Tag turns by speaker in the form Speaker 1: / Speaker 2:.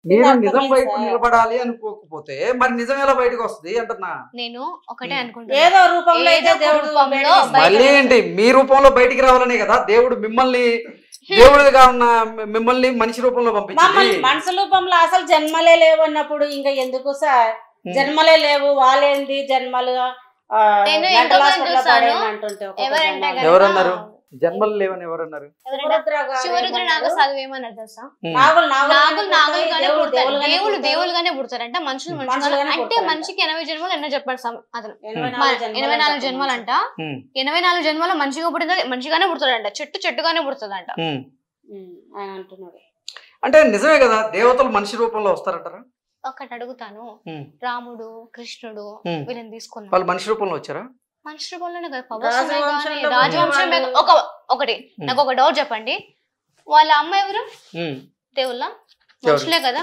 Speaker 1: మీరు నిజం వైపు నిలబడాలి అనుకోకపోతే మరి నిజం ఎలా బయటకు వస్తుంది అంటున్నా.
Speaker 2: నేను ఒకటే అనుకుంటున్నా,
Speaker 3: ఏదో రూపంలో అయితే దేవుడు
Speaker 2: రూపంలో
Speaker 1: మళ్ళీ ఏంటి మీ రూపంలో బయటికి రావాలనే కదా దేవుడు మిమ్మల్ని దేవుడిగా ఉన్న మిమ్మల్ని మనిషి రూపంలో పంపించింది.
Speaker 3: మనిషి రూపంలో అసలు జన్మలే లేవు అన్నప్పుడు ఇంకా ఎందుకు సార్? జన్మలే లేవు, వాళ్ళేంది జన్మలు
Speaker 1: ఎవరన్నారు? జన్మలు లేవని ఎవరన్నారు?
Speaker 2: దేవులుగానే పుడతారంట, మనుషులు అంటే మనిషికి 80 జన్మలు ఎన్నో చెప్పాడు అతను. 84 జన్మలు అంట. 84 జన్మలు మంచిగా పుట్టిన మంచిగానే పుడతాడంట, చెట్టుగానే పుడుతుందంట
Speaker 3: అంటున్నాడు.
Speaker 1: అంటే నిజమే కదా, దేవతలు మనిషి రూపంలో వస్తారంటారా?
Speaker 2: ఒకటి అడుగుతాను, రాముడు కృష్ణుడు వీళ్ళని తీసుకున్నాను,
Speaker 1: వాళ్ళు మనిషి రూపంలో వచ్చారా?
Speaker 2: మనిషి రూపంలోనే కదా, రాజవంశం. ఒకటి నాకు ఒక డౌట్ చెప్పండి, వాళ్ళ అమ్మ ఎవరు? దేవుళ్ళ? మనుషులే కదా.